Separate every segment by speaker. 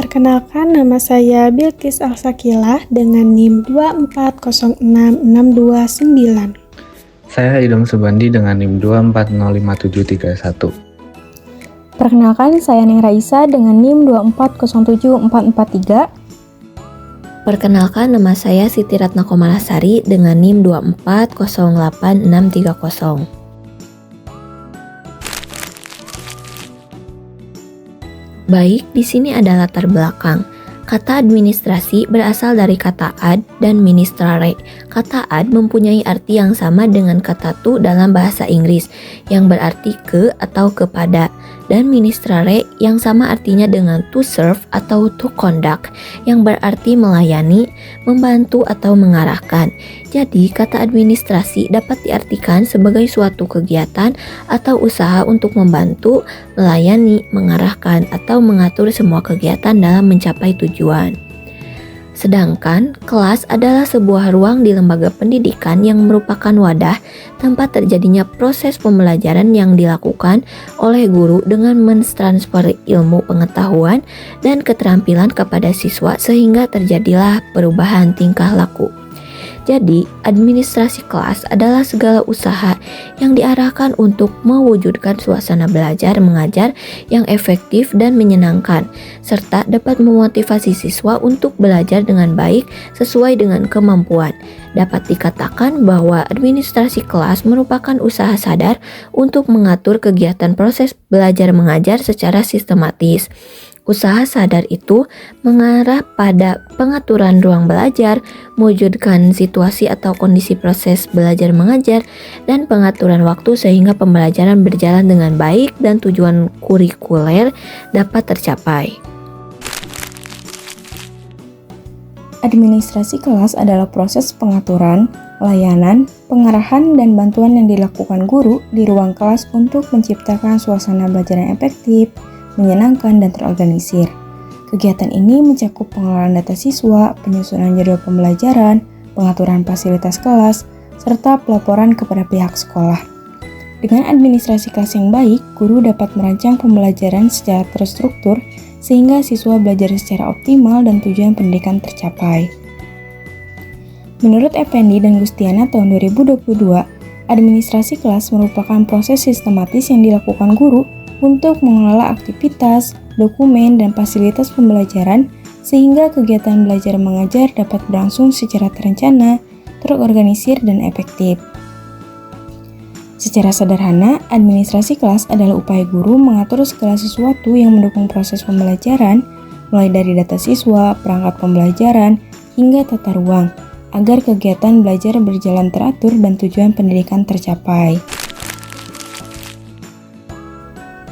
Speaker 1: Perkenalkan, nama saya Bilqis Alsakilah dengan NIM 2406629.
Speaker 2: Saya Idong Subandi dengan NIM 2405731.
Speaker 3: Perkenalkan, saya Neng Raisa dengan NIM 2407443.
Speaker 4: Perkenalkan, nama saya Siti Ratna Komalasari dengan NIM 2408630. Baik, di sini ada latar belakang. Kata administrasi berasal dari kata ad dan ministrare. Kata ad mempunyai arti yang sama dengan kata to dalam bahasa Inggris, yang berarti ke atau kepada, dan ministrare yang sama artinya dengan to serve atau to conduct, yang berarti melayani, membantu atau mengarahkan. Jadi, kata administrasi dapat diartikan sebagai suatu kegiatan atau usaha untuk membantu, melayani, mengarahkan, atau mengatur semua kegiatan dalam mencapai tujuan. Sedangkan, kelas adalah sebuah ruang di lembaga pendidikan yang merupakan wadah tempat terjadinya proses pembelajaran yang dilakukan oleh guru dengan mentransfer ilmu pengetahuan dan keterampilan kepada siswa sehingga terjadilah perubahan tingkah laku. Jadi, administrasi kelas adalah segala usaha yang diarahkan untuk mewujudkan suasana belajar mengajar yang efektif dan menyenangkan, serta dapat memotivasi siswa untuk belajar dengan baik sesuai dengan kemampuan. Dapat dikatakan bahwa administrasi kelas merupakan usaha sadar untuk mengatur kegiatan proses belajar mengajar secara sistematis. Usaha sadar itu mengarah pada pengaturan ruang belajar, mewujudkan situasi atau kondisi proses belajar mengajar, dan pengaturan waktu sehingga pembelajaran berjalan dengan baik dan tujuan kurikuler dapat tercapai.
Speaker 3: Administrasi kelas adalah proses pengaturan, layanan, pengarahan, dan bantuan yang dilakukan guru di ruang kelas untuk menciptakan suasana belajar yang efektif, menyenangkan, dan terorganisir. Kegiatan ini mencakup pengelolaan data siswa, penyusunan jadwal pembelajaran, pengaturan fasilitas kelas, serta pelaporan kepada pihak sekolah. Dengan administrasi kelas yang baik, guru dapat merancang pembelajaran secara terstruktur sehingga siswa belajar secara optimal dan tujuan pendidikan tercapai. Menurut Effendi dan Gustiana tahun 2022, administrasi kelas merupakan proses sistematis yang dilakukan guru untuk mengelola aktivitas, dokumen, dan fasilitas pembelajaran sehingga kegiatan belajar mengajar dapat berlangsung secara terencana, terorganisir, dan efektif. Secara sederhana, administrasi kelas adalah upaya guru mengatur segala sesuatu yang mendukung proses pembelajaran, mulai dari data siswa, perangkat pembelajaran, hingga tata ruang, agar kegiatan belajar berjalan teratur dan tujuan pendidikan tercapai.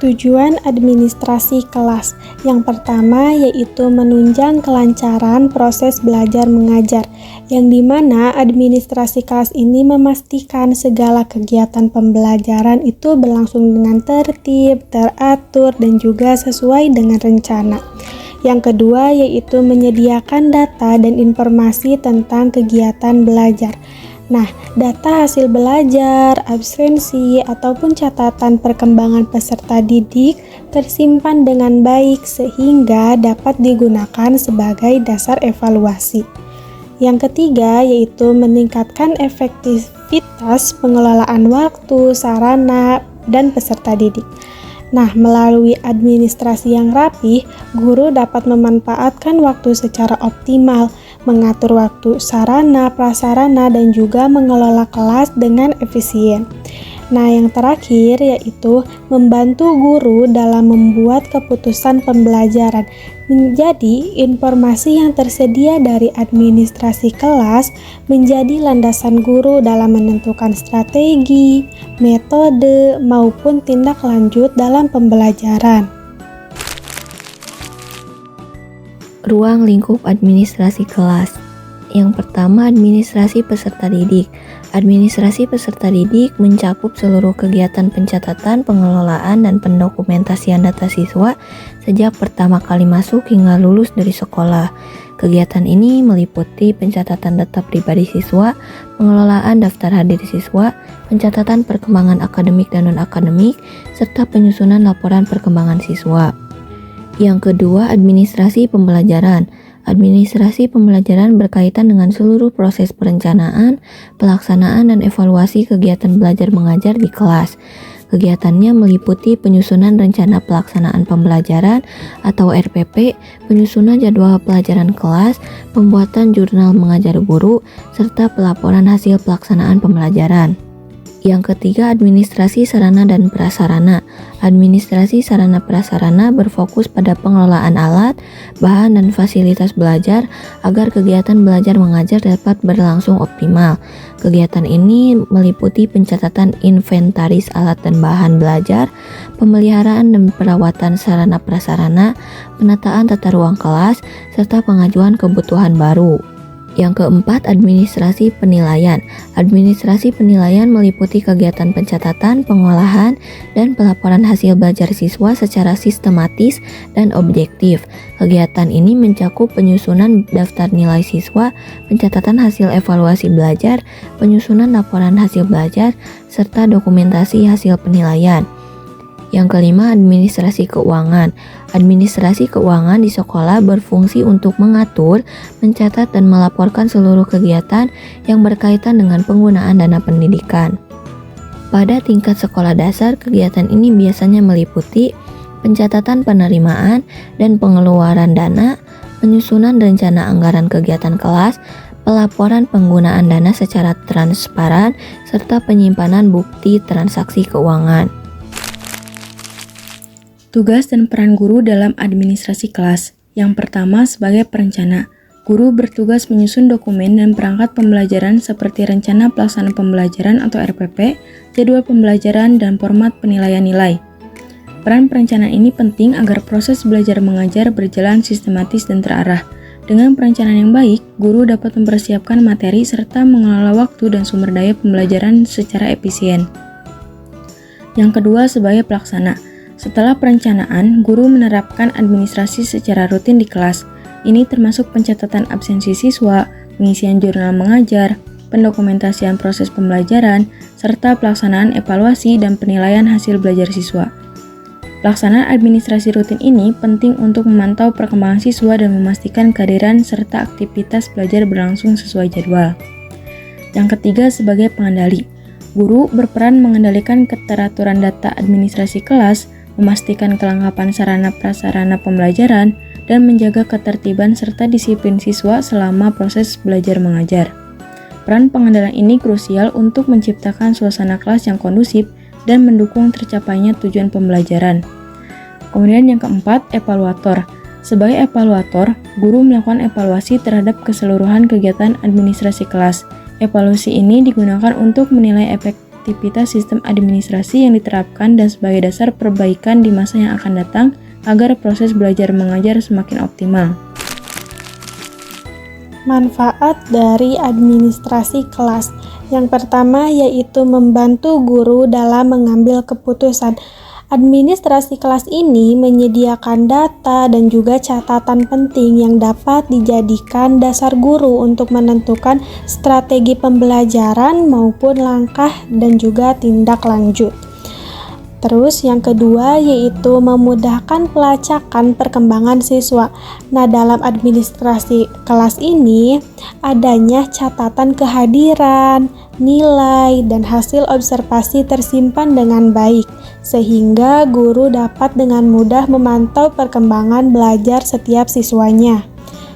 Speaker 1: Tujuan administrasi kelas yang pertama yaitu menunjang kelancaran proses belajar mengajar, yang dimana administrasi kelas ini memastikan segala kegiatan pembelajaran itu berlangsung dengan tertib, teratur, dan juga sesuai dengan rencana. Yang kedua yaitu menyediakan data dan informasi tentang kegiatan belajar. Nah, data hasil belajar, absensi, ataupun catatan perkembangan peserta didik tersimpan dengan baik sehingga dapat digunakan sebagai dasar evaluasi. Yang ketiga yaitu meningkatkan efektivitas pengelolaan waktu, sarana, dan peserta didik. Nah, melalui administrasi yang rapih, guru dapat memanfaatkan waktu secara optimal, mengatur waktu sarana, prasarana, dan juga mengelola kelas dengan efisien. Nah, yang terakhir yaitu membantu guru dalam membuat keputusan pembelajaran. Menjadi informasi yang tersedia dari administrasi kelas menjadi landasan guru dalam menentukan strategi, metode, maupun tindak lanjut dalam pembelajaran.
Speaker 4: Ruang lingkup administrasi kelas. Yang pertama, administrasi peserta didik. Administrasi peserta didik mencakup seluruh kegiatan pencatatan, pengelolaan, dan pendokumentasian data siswa sejak pertama kali masuk hingga lulus dari sekolah. Kegiatan ini meliputi pencatatan data pribadi siswa, pengelolaan daftar hadir siswa, pencatatan perkembangan akademik dan non-akademik, serta penyusunan laporan perkembangan siswa. Yang kedua, administrasi pembelajaran. Administrasi pembelajaran berkaitan dengan seluruh proses perencanaan, pelaksanaan, dan evaluasi kegiatan belajar mengajar di kelas. Kegiatannya meliputi penyusunan rencana pelaksanaan pembelajaran atau RPP, penyusunan jadwal pelajaran kelas, pembuatan jurnal mengajar guru, serta pelaporan hasil pelaksanaan pembelajaran. Yang ketiga, administrasi sarana dan prasarana. Administrasi sarana prasarana berfokus pada pengelolaan alat, bahan, dan fasilitas belajar agar kegiatan belajar mengajar dapat berlangsung optimal. Kegiatan ini meliputi pencatatan inventaris alat dan bahan belajar, pemeliharaan dan perawatan sarana prasarana, penataan tata ruang kelas, serta pengajuan kebutuhan baru. Yang keempat, administrasi penilaian. Administrasi penilaian meliputi kegiatan pencatatan, pengolahan, dan pelaporan hasil belajar siswa secara sistematis dan objektif. Kegiatan ini mencakup penyusunan daftar nilai siswa, pencatatan hasil evaluasi belajar, penyusunan laporan hasil belajar, serta dokumentasi hasil penilaian. Yang kelima, administrasi keuangan. Administrasi keuangan di sekolah berfungsi untuk mengatur, mencatat, dan melaporkan seluruh kegiatan yang berkaitan dengan penggunaan dana pendidikan. Pada tingkat sekolah dasar, kegiatan ini biasanya meliputi pencatatan penerimaan dan pengeluaran dana, penyusunan rencana anggaran kegiatan kelas, pelaporan penggunaan dana secara transparan, serta penyimpanan bukti transaksi keuangan.
Speaker 3: Tugas dan peran guru dalam administrasi kelas. Yang pertama, sebagai perencana. Guru bertugas menyusun dokumen dan perangkat pembelajaran seperti rencana pelaksanaan pembelajaran atau RPP, jadwal pembelajaran, dan format penilaian nilai. Peran perencanaan ini penting agar proses belajar mengajar berjalan sistematis dan terarah. Dengan perencanaan yang baik, guru dapat mempersiapkan materi serta mengelola waktu dan sumber daya pembelajaran secara efisien. Yang kedua, sebagai pelaksana. Setelah perencanaan, guru menerapkan administrasi secara rutin di kelas. Ini termasuk pencatatan absensi siswa, pengisian jurnal mengajar, pendokumentasian proses pembelajaran, serta pelaksanaan evaluasi dan penilaian hasil belajar siswa. Pelaksanaan administrasi rutin ini penting untuk memantau perkembangan siswa dan memastikan kehadiran serta aktivitas belajar berlangsung sesuai jadwal. Yang ketiga, sebagai pengendali. Guru berperan mengendalikan keteraturan data administrasi kelas, memastikan kelengkapan sarana prasarana pembelajaran, dan menjaga ketertiban serta disiplin siswa selama proses belajar mengajar. Peran pengendalian ini krusial untuk menciptakan suasana kelas yang kondusif dan mendukung tercapainya tujuan pembelajaran. Kemudian yang keempat, evaluator. Sebagai evaluator, guru melakukan evaluasi terhadap keseluruhan kegiatan administrasi kelas. Evaluasi ini digunakan untuk menilai efektivitas sistem administrasi yang diterapkan dan sebagai dasar perbaikan di masa yang akan datang agar proses belajar mengajar semakin optimal.
Speaker 1: Manfaat dari administrasi kelas. Yang pertama yaitu membantu guru dalam mengambil keputusan. Administrasi kelas ini menyediakan data dan juga catatan penting yang dapat dijadikan dasar guru untuk menentukan strategi pembelajaran maupun langkah dan juga tindak lanjut. Terus yang kedua yaitu memudahkan pelacakan perkembangan siswa. Nah, dalam administrasi kelas ini adanya catatan kehadiran, nilai, dan hasil observasi tersimpan dengan baik, sehingga guru dapat dengan mudah memantau perkembangan belajar setiap siswanya.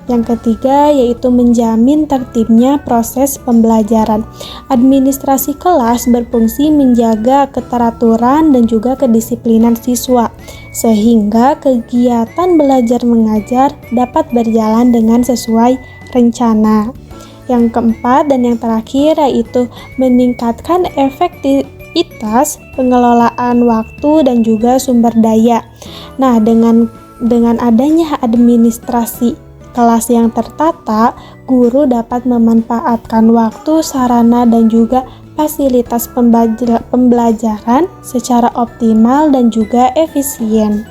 Speaker 1: Yang ketiga yaitu menjamin tertibnya proses pembelajaran. Administrasi kelas berfungsi menjaga keteraturan dan juga kedisiplinan siswa, sehingga kegiatan belajar mengajar dapat berjalan dengan sesuai rencana. Yang keempat dan yang terakhir yaitu meningkatkan efektivitas pengelolaan waktu dan juga sumber daya. Nah, dengan adanya administrasi kelas yang tertata, guru dapat memanfaatkan waktu, sarana, dan juga fasilitas pembelajaran secara optimal dan juga efisien.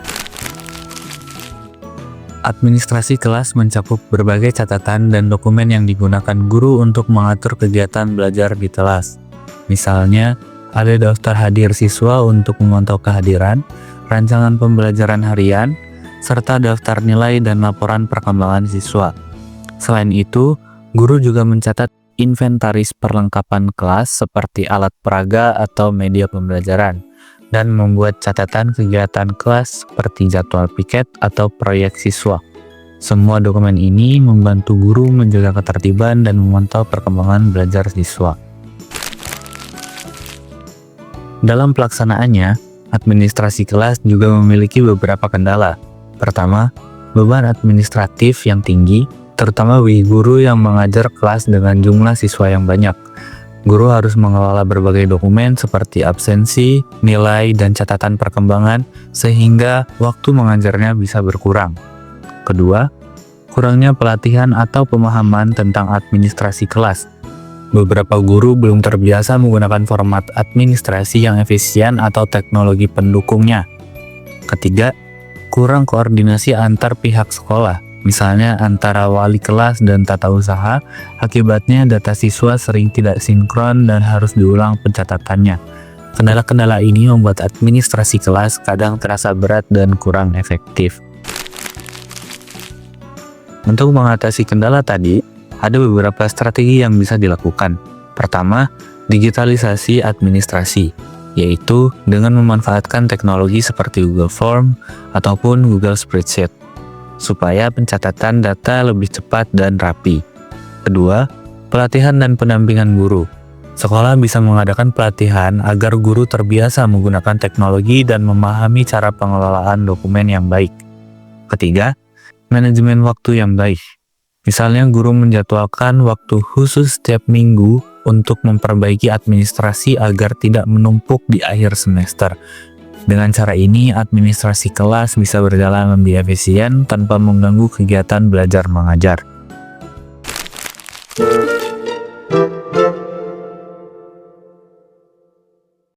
Speaker 2: Administrasi kelas mencakup berbagai catatan dan dokumen yang digunakan guru untuk mengatur kegiatan belajar di kelas. Misalnya, ada daftar hadir siswa untuk memantau kehadiran, rancangan pembelajaran harian, serta daftar nilai dan laporan perkembangan siswa. Selain itu, guru juga mencatat inventaris perlengkapan kelas seperti alat peraga atau media pembelajaran, dan membuat catatan kegiatan kelas seperti jadwal piket atau proyek siswa. Semua dokumen ini membantu guru menjaga ketertiban dan memantau perkembangan belajar siswa. Dalam pelaksanaannya, administrasi kelas juga memiliki beberapa kendala. Pertama, beban administratif yang tinggi, terutama bagi guru yang mengajar kelas dengan jumlah siswa yang banyak. Guru harus mengelola berbagai dokumen seperti absensi, nilai, dan catatan perkembangan, sehingga waktu mengajarnya bisa berkurang. Kedua, kurangnya pelatihan atau pemahaman tentang administrasi kelas. Beberapa guru belum terbiasa menggunakan format administrasi yang efisien atau teknologi pendukungnya. Ketiga, kurang koordinasi antar pihak sekolah, misalnya antara wali kelas dan tata usaha. Akibatnya data siswa sering tidak sinkron dan harus diulang pencatatannya. Kendala-kendala ini membuat administrasi kelas kadang terasa berat dan kurang efektif. Untuk mengatasi kendala tadi, ada beberapa strategi yang bisa dilakukan. Pertama, digitalisasi administrasi, yaitu dengan memanfaatkan teknologi seperti Google Form ataupun Google Spreadsheet, supaya pencatatan data lebih cepat dan rapi. Kedua, pelatihan dan pendampingan guru. Sekolah bisa mengadakan pelatihan agar guru terbiasa menggunakan teknologi dan memahami cara pengelolaan dokumen yang baik. Ketiga, manajemen waktu yang baik. Misalnya guru menjadwalkan waktu khusus setiap minggu untuk memperbaiki administrasi agar tidak menumpuk di akhir semester. Dengan cara ini, administrasi kelas bisa berjalan lebih efisien tanpa mengganggu kegiatan belajar mengajar.